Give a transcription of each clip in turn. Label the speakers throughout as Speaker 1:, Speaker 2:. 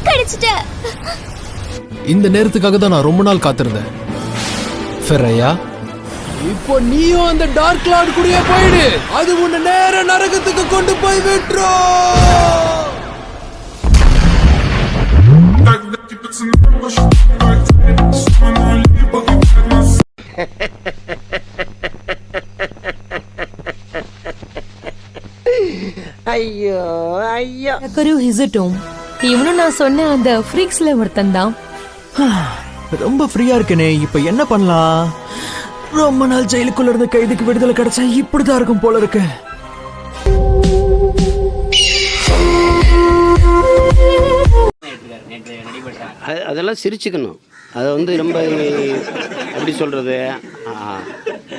Speaker 1: கிடைச்சிட்ட.
Speaker 2: இந்த நேரத்துக்காக தான் நான் ரொம்ப நாள் காத்திருந்தேன். ஃபெரையா, இப்போ நீயும் அந்த டார்க் லார்ட் கூடயே போயிடு. அது உன்னை நேர நரகத்துக்கு கொண்டு போய் விட்டுரும்.
Speaker 3: ஐயோ ஐயோ.
Speaker 4: கரு ஹிசட்டும் இவனும் நான் சொன்ன அந்த ஃப்ரீக்ஸ்ல ஒருத்தன் தான்.
Speaker 5: ரொம்ப ஃப்ரீயா இருக்கனே, இப்ப என்ன பண்ணலாம்? ரொம்ப நாள் ஜெயிலுக்குள்ள இருந்த கைதுக்கு விடுதலை கிடைச்சா இப்படிதான் இருக்கும் போல இருக்கு.
Speaker 3: அதெல்லாம் சிரிச்சுக்கணும். அதை வந்து ரொம்ப எப்படி சொல்கிறது,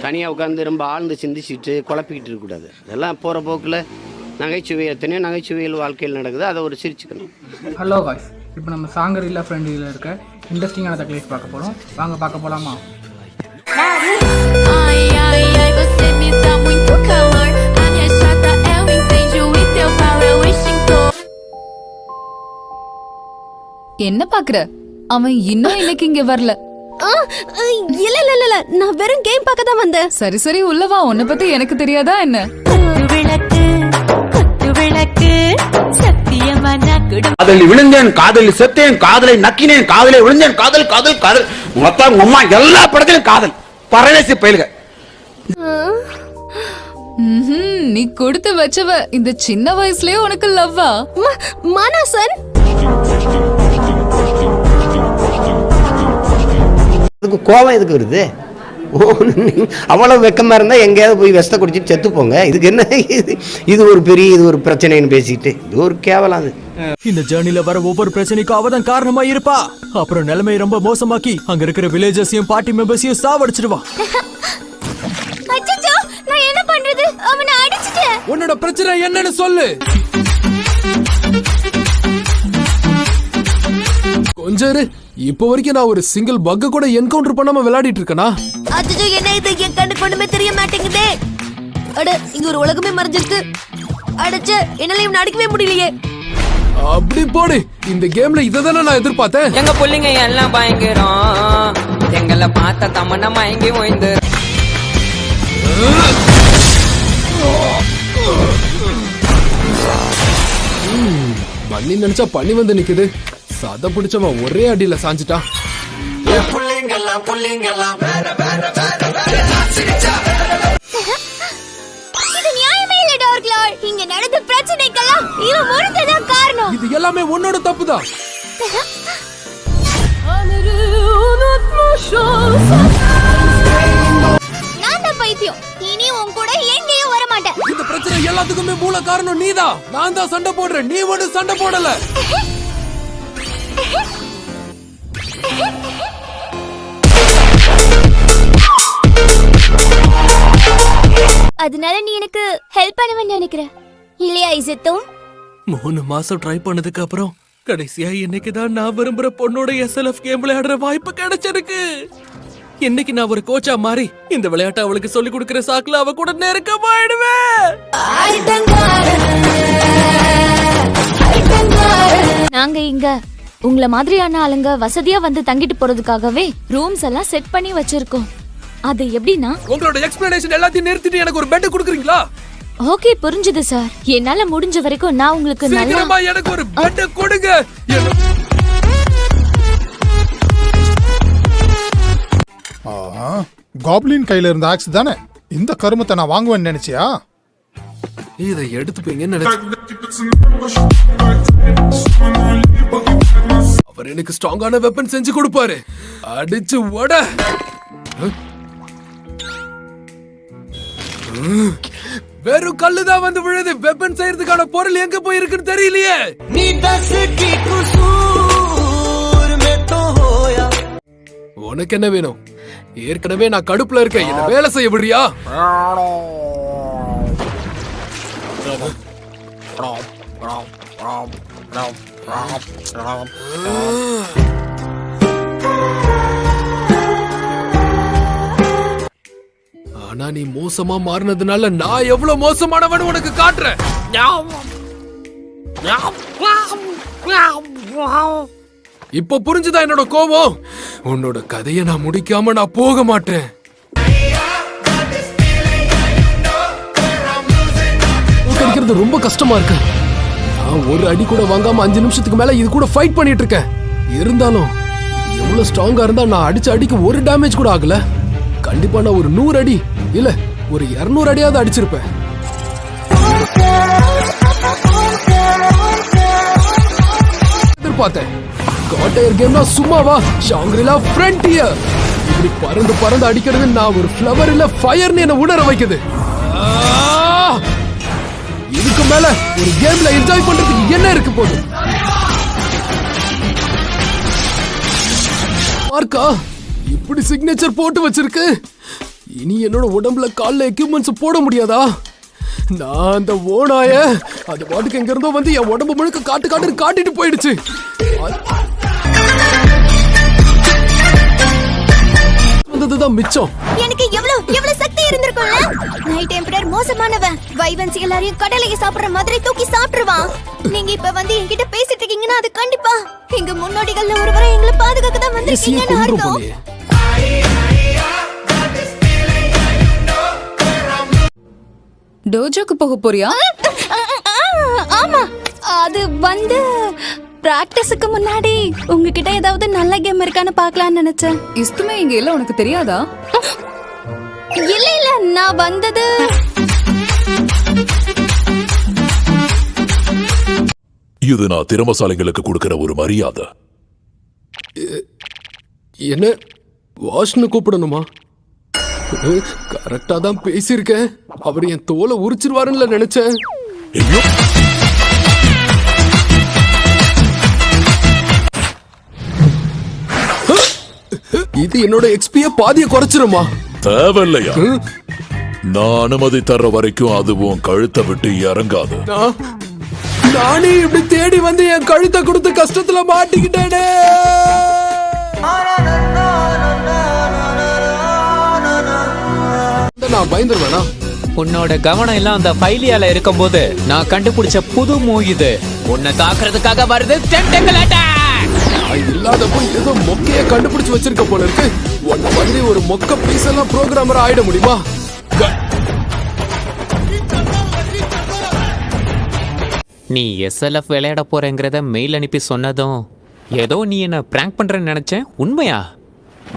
Speaker 3: தனியாக உட்காந்து ரொம்ப ஆழ்ந்து சிந்திச்சுட்டு குழப்பிக்கிட்டு இருக்கக்கூடாது. அதெல்லாம் போகிற போக்கில் நகைச்சுவை, எத்தனையோ நகைச்சுவையில் வாழ்க்கையில் நடக்குது, அதை ஒரு சிரிச்சுக்கணும்.
Speaker 6: ஹலோ காய்ஸ், இப்போ நம்ம சாங்கரில்லா ஃப்ரெண்டில் இருக்க இன்ட்ரெஸ்டிங்கான தக்லீஃப் பார்க்க போகிறோம். வாங்க பார்க்க போகலாமா?
Speaker 7: என்ன பாக்குற? அவன் இன்னும் இன்னைக்கு இங்க வரல.
Speaker 1: இல்ல இல்ல இல்ல, நான் வெறும் கேம் பார்க்க தான் வந்தேன்.
Speaker 7: சரி சரி, உள்ளவா. உன்னை பத்தி எனக்கு தெரியாதா என்ன?
Speaker 8: காதலில் விழுந்தேன், காதலில் செத்தேன், காதலை நக்கினேன், காதலை விழுந்தேன், காதல் காதல் காதல், மொத்தம் அம்மா எல்லா படத்திலும் காதல். பரதேசி பயிலுக.
Speaker 7: நீ கொடுத்து வச்சவ. இந்த சின்ன வயசுலயே உனக்கு லவ்வா?
Speaker 1: மானசன்,
Speaker 3: அதுக்கு கோபம் எதுக்கு வருது? அவ்வளவு வெக்கமா இருந்தா எங்கேயாவது போய் விஷத்தை குடிச்சிட்டு செத்து போங்க. இதுக்கு என்ன இது ஒரு பெரிய இது ஒரு பிரச்சனைன்னு பேசிட்டு இது ஒரு கேவலம். அது
Speaker 5: இந்த ஜர்னில வர ஒவ்வொரு பிரச்சனைக்கும் அவதான் காரணமா இருப்பா. அப்புறம் நிலைமை ரொம்ப மோசமாக்கி அங்க இருக்கிற வில்லேஜர்ஸையும் பார்ட்டி மெம்பர்ஸையும் சாவடிச்சிடுவா.
Speaker 1: அச்சச்சோ, நான் என்ன பண்றது? அவனை அடிச்சிட்டேன்.
Speaker 2: உன்னோட பிரச்சனை என்னன்னு சொல்லு. கொஞ்சம் இப்போ வரைக்கும் நான் ஒரு சிங்கிள் பக்க கூட என்கவுண்டர் பண்ணாம விளையாடிட்டு இருக்கேனா?
Speaker 1: அச்சச்சோ, என்ன இது? என் கண்ணுக்கு ஒண்ணுமே தெரிய மாட்டேங்குதே. அட, இங்க ஒரு உலகமே மறைஞ்சிருக்கு. அடச்சே, என்னால இவனை அடிக்கவே முடியலையே.
Speaker 2: அப்படி போடு. இந்த கேம்ல இததானே நான் எதிர்பார்த்தேன்.
Speaker 9: எங்க புள்ளிங்க எல்லாம் பயங்கரம். எங்களை பார்த்த தமன்னா மயங்கி ஓய்ந்து.
Speaker 2: பண்ணி நினைச்சா பண்ணி வந்து நிக்குது. சத பிடிச்சவன் ஒரே அடியில சாஞ்சிட்டான்.
Speaker 1: இது நியாயமே இல்ல டார்க் லார்ட். இங்க நடந்த பிரச்சனைக்கெல்லாம் இவன் ஒருத்தன் காரணம்.
Speaker 2: இது எல்லாமே உன்னோட தப்புதான்.
Speaker 1: நான் தான் பைத்தியம். இனி உன் கூட எங்கேயும் வர மாட்டேன்.
Speaker 2: இந்த பிரச்சனை எல்லாத்துக்குமே மூல காரணம் நீதான். நான் தான் சண்டை போடுறேன், நீ ஒன்னும் சண்டை போடல.
Speaker 1: அதனால நீ எனக்கு ஹெல்ப் பண்ணுவேன்னு நினைக்கிறேன் இல்லையா இசத்தும்?
Speaker 5: 3 மாசம் ட்ரை பண்ணதுக்கு அப்புறம் கடைசியா இன்னைக்குதான் நான் விரும்புற பொண்ணோட SLF கேம் விளையாடுற வாய்ப்பு கிடைச்சிருக்கு. இன்னைக்கு நான் ஒரு கோச்சா மாறி இந்த விளையாட்டை அவளுக்கு சொல்லி கொடுக்கிற சாக்குல அவ கூட நெருக்கமாயிடுவேன்.
Speaker 1: நாங்க இங்க உங்களை மாதிரியான ஆளுங்க வசதியா வந்து தங்கிட்டு போறதுக்காகவே ரூம்ஸ் எல்லாம் செட் பண்ணி வச்சிருக்கோம். அது எப்படின்னா,
Speaker 2: உங்களோட எக்ஸ்பிளனேஷன் எல்லாத்தையும் நிறுத்திட்டு எனக்கு ஒரு பெட் கொடுக்குறீங்களா?
Speaker 1: ஓகே, புரிஞ்சது சார். என்னால முடிஞ்ச வரைக்கும் நான் உங்களுக்கு
Speaker 2: சீக்கிரமா எனக்கு ஒரு பெட் கொடுங்க.
Speaker 10: காப்ளின் கையில இருந்த ஆக்ஸ் தானே இந்த கருமத்தை நான் வாங்குவேன்னு நினைச்சியா?
Speaker 2: இதை எடுத்துப்பீங்கன்னு நினைச்சேன். அவர் எனக்கு ஸ்ட்ராங்கான வெப்பன் செஞ்சு கொடுப்பாரு. அடிச்சு ஓட. வெறும் கல்லுதான் வந்து விழுது. வெப்பன் செய்யறதுக்கான பொருள் எங்க போய் இருக்குன்னு தெரியலையே. உனக்கு என்ன வேணும்? ஏற்கனவே நான் கடுப்புல இருக்கேன். என்ன வேலை செய்ய விடுறியா? ஆனா நீ மோசமா மாறினதுனால நான் எவ்வளவு மோசமானவன் உனக்கு காட்டுறேன். இப்ப புரிஞ்சுதா என்னோட கோபம்? உன்னோட கதையை நான் முடிக்காம நான் போக மாட்டேன். கிடைக்கிறது ரொம்ப கஷ்டமா இருக்கு. நான் ஒரு அடி கூட வாங்காம 5 நிமிஷத்துக்கு மேல இது கூட ஃபைட் பண்ணிட்டு இருக்கேன். இருந்தாலும் எவ்வளவு ஸ்ட்ராங்கா இருந்தா நான் அடிச்ச அடிக்கு ஒரு டேமேஜ் கூட ஆகல. கண்டிப்பா நான் ஒரு 100 அடி இல்ல ஒரு 200 அடியாவது அடிச்சிருப்பேன். எதிர்பார்த்தேன் காட்டையர் கேம்னா சும்மாவா? ஷாங்க்ரிலா ஃப்ரண்டியர் இப்படி பறந்து பறந்து அடிக்கிறது நான் ஒரு ஃப்ளவர் இல்ல ஃபயர்னு என்ன உணர வைக்குது. இதுக்கு மேல ஒரு கேம்ல என்ஜாய் பண்றதுக்கு என்ன இருக்கு போகுது? மார்க்கா இப்படி சிக்னேச்சர் போட்டு வச்சிருக்கு. இனி என்னோட உடம்புல கால்ல எக்யூப்மெண்ட்ஸ் போட முடியாதா? நான் அந்த ஓனாய அது பாட்டுக்கு எங்க இருந்தோ வந்து என் உடம்பு முழுக்க காட்டிட்டு போயிடுச்சு. வந்ததுதான் மிச்சம்.
Speaker 1: எனக்கு எவ்வளவு சக்தி இருந்திருக்கும்ல. நைட் எம்பரர் மோசமானவன். வைவன்ஸ் எல்லாரையும் கடலையை சாப்பிடுற மாதிரி தூக்கி சாப்பிடுவான். நீங்க இப்ப வந்து என்கிட்ட பேசிட்டு இருக்கீங்கன்னா அது கண்டிப்பா எங்க முன்னோடிகள்ல ஒருவரை எங்களை பாதுகாக்க தான் வந்திருக்கீங்கன்னு அர்த்தம்.
Speaker 7: டோஜோக்கு போக போறியா?
Speaker 1: ஆமா, அது வந்து பிராக்டிஸுக்கு முன்னாடி உங்ககிட்ட ஏதாவது நல்ல கேம் இருக்கான்னு பார்க்கலாம்னு நினைச்சேன்.
Speaker 7: இஸ்துமே இங்க இல்ல, உனக்கு தெரியாதா?
Speaker 1: இல்ல நான் வந்தது
Speaker 11: இது நான் திறமசாலிகளுக்கு கொடுக்கிற ஒரு மரியாதை.
Speaker 2: என்ன வாஷ்னு கூப்பிடணுமா? கரெக்டா தான் பேசியிருக்கேன். அவர் என் தோலை உரிச்சிருவாருன்னு நினைச்சேன். இது என்னோட எக்ஸ்பிய பாதிய குறைச்சிருமா?
Speaker 11: தேவையில்லையா? நான் அனுமதி தர்ற வரைக்கும் அதுவும் கழுத்தை விட்டு இறங்காது.
Speaker 2: நானே இப்படி தேடி வந்து என் கழுத்தை கொடுத்து கஷ்டத்துல மாட்டிக்கிட்டேனே. நான் பயந்துருவேனா?
Speaker 9: உன்னோட கவனம் எல்லாம் அந்த ஃபைலியால இருக்கும்போது நான் கண்டுபிடிச்ச புது மூவ் இது. உன்னை தாக்குறதுக்காக வருது டென்டக்கிள் அட்டாக்.
Speaker 2: இல்லாதப்போ ஏதோ மொக்கைய கண்டுபிடிச்சு வச்சிருக்க போல இருக்கு. உன்ன மாதிரி ஒரு மொக்க பீஸ் எல்லாம் புரோகிராமரா ஆயிட முடியுமா?
Speaker 9: நீ SLF விளையாட போறேங்கிறத மெயில் அனுப்பி சொன்னதும் ஏதோ நீ என்ன பிராங்க் பண்றேன்னு நினைச்சேன். உண்மையா?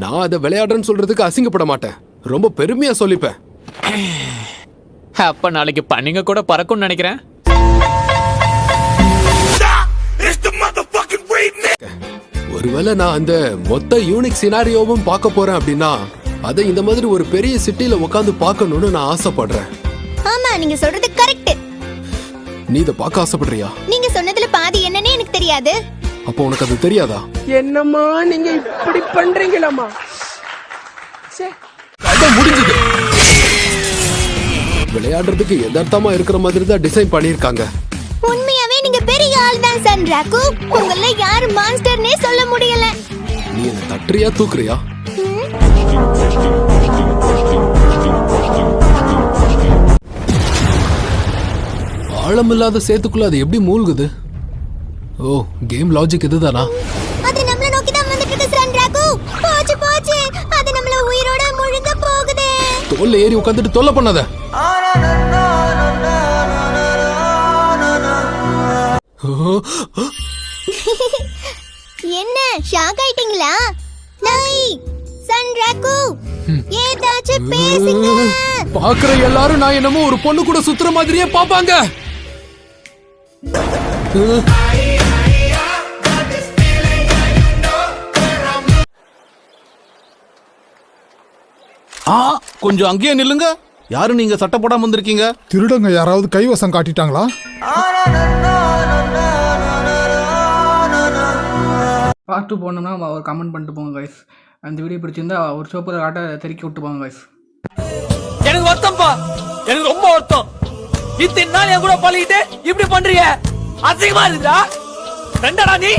Speaker 2: நான் அதை விளையாடுறேன்னு சொல்றதுக்கு அசிங்கப்பட மாட்டேன். ரொம்ப பெருமையா சொல்லிப்பேன்.
Speaker 9: அப்ப நாளைக்கு பண்ணிங்க கூட பறக்கும்னு நினைக்கிறேன்.
Speaker 2: ஒருவேளை நான் அந்த மொத்த யூனிக் சினாரியோவும் பார்க்க போறேன் அப்படின்னா அதை இந்த மாதிரி ஒரு பெரிய சிட்டில உட்காந்து பார்க்கணும்னு நான் ஆசைப்படுறேன்.
Speaker 1: ஆமா, நீங்க சொல்றது கரெக்ட்.
Speaker 2: நீ இதை பார்க்க ஆசைப்படுறியா?
Speaker 1: நீங்க சொன்னதுல பாதி என்னன்னே எனக்கு தெரியாது.
Speaker 2: அப்போ உனக்கு அது தெரியாதா?
Speaker 5: என்னம்மா நீங்க இப்படி பண்றீங்களாமா?
Speaker 2: கதை முடிஞ்சது. விளையாடுறதுக்கு எதார்த்தமா இருக்கிற மாதிரி தான் டிசைன் பண்ணிருக்காங்க.
Speaker 1: உண்மையாவே நீங்க பெரிய ஆள் தான் சன்ராக்கு. உங்கள யாரு மாஸ்டர்னே சொல்ல முடியல.
Speaker 2: நீ என்ன தட்டுறியா தூக்குறியா? ஆழமில்லாத சேத்துக்குள்ள அது எப்படி மூழ்குது? ஓ, கேம் லாஜிக் இதுதானா?
Speaker 1: அது நம்மள நோக்கி தான் வந்துட்டு இருக்கு சன்ராக்கு. போச்சு போச்சு, அது நம்மள உயிரோட முழுங்க போகுது.
Speaker 2: தோல்ல ஏறி உட்கார்ந்துட்டு தொல்லை பண்ணாத.
Speaker 1: என்ன ஷாக் ஆயிட்டீங்களா? நாய் சன்ராக்கு ஏதாச்சும் பேசுங்க.
Speaker 2: பாக்குற எல்லாரும் நான் என்னமோ ஒரு பொண்ணு கூட சுத்துற மாதிரியே பாப்பாங்க.
Speaker 12: கொஞ்சம் அங்கேயே நில்லுங்க. யாரு நீங்க சட்டை போடாம வந்திருக்கீங்க?
Speaker 10: திருடங்க யாராவது கைவசம் காட்டிட்டாங்களா?
Speaker 6: பார்ட் 2 போனோம்னா ஒரு கமெண்ட் பண்ணிட்டு போங்க கைஸ். அந்த வீடியோ பிடிச்சிருந்தா ஒரு சோப்பரை ஆட்ட தெறிக்கி விட்டு போங்க கைஸ்.
Speaker 5: எனக்கு வருத்தம்ப்பா, எனக்கு ரொம்ப வருத்தம். இத்தனை நாள் என் கூட பழகிட்டு இப்படி பண்றீங்க, அசிங்கமா இருக்குதா? ரெண்டடா நீ